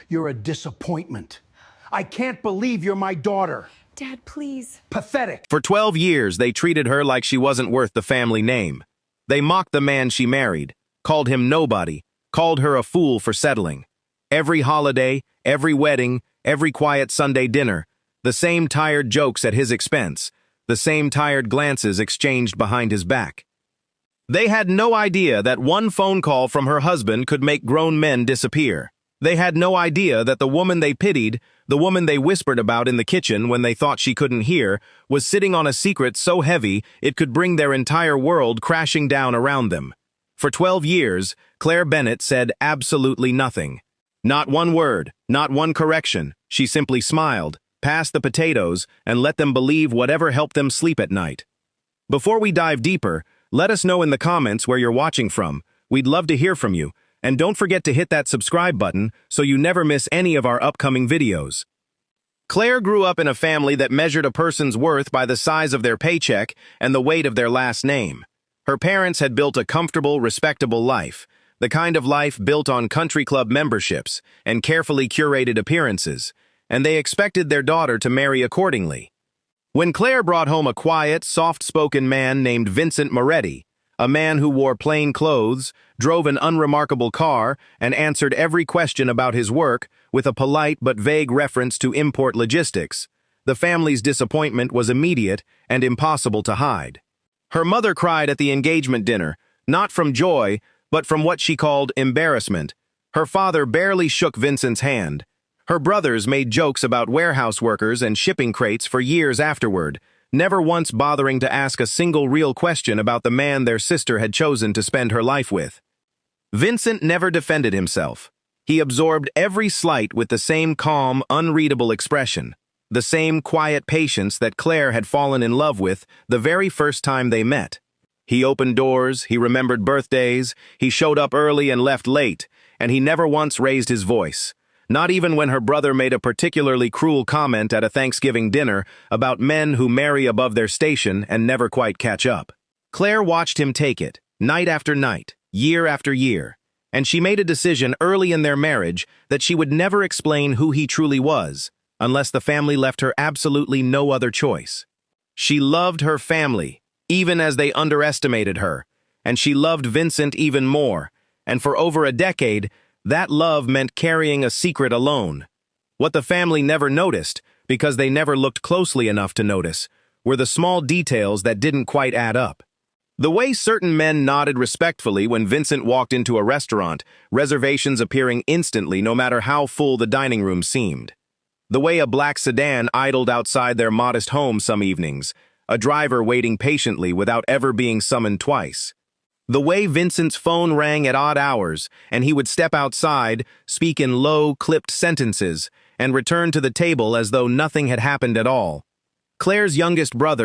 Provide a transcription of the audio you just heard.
You're a disappointment. I can't believe you're my daughter. Dad, please. Pathetic. For 12 years, they treated her like she wasn't worth the family name. They mocked the man she married, called him nobody, called her a fool for settling. Every holiday, every wedding, every quiet Sunday dinner, the same tired jokes at his expense, the same tired glances exchanged behind his back. They had no idea that one phone call from her husband could make grown men disappear. They had no idea that the woman they pitied, the woman they whispered about in the kitchen when they thought she couldn't hear, was sitting on a secret so heavy it could bring their entire world crashing down around them. For 12 years, Claire Bennett said absolutely nothing. Not one word, not one correction. She simply smiled, passed the potatoes, and let them believe whatever helped them sleep at night. Before we dive deeper, let us know in the comments where you're watching from. We'd love to hear from you. And don't forget to hit that subscribe button so you never miss any of our upcoming videos. Claire grew up in a family that measured a person's worth by the size of their paycheck and the weight of their last name. Her parents had built a comfortable, respectable life, the kind of life built on country club memberships and carefully curated appearances, and they expected their daughter to marry accordingly. When Claire brought home a quiet, soft-spoken man named Vincent Moretti, a man who wore plain clothes, drove an unremarkable car, and answered every question about his work with a polite but vague reference to import logistics, the family's disappointment was immediate and impossible to hide. Her mother cried at the engagement dinner, not from joy, but from what she called embarrassment. Her father barely shook Vincent's hand. Her brothers made jokes about warehouse workers and shipping crates for years afterward, never once bothering to ask a single real question about the man their sister had chosen to spend her life with. Vincent never defended himself. He absorbed every slight with the same calm, unreadable expression, the same quiet patience that Claire had fallen in love with the very first time they met. He opened doors, he remembered birthdays, he showed up early and left late, and he never once raised his voice. Not even when her brother made a particularly cruel comment at a Thanksgiving dinner about men who marry above their station and never quite catch up. Claire watched him take it, night after night, year after year, and she made a decision early in their marriage that she would never explain who he truly was, unless the family left her absolutely no other choice. She loved her family, even as they underestimated her, and she loved Vincent even more, and for over a decade, that love meant carrying a secret alone. What the family never noticed, because they never looked closely enough to notice, were the small details that didn't quite add up. The way certain men nodded respectfully when Vincent walked into a restaurant, reservations appearing instantly no matter how full the dining room seemed. The way a black sedan idled outside their modest home some evenings, a driver waiting patiently without ever being summoned twice. The way Vincent's phone rang at odd hours, and he would step outside, speak in low, clipped sentences, and return to the table as though nothing had happened at all. Claire's youngest brother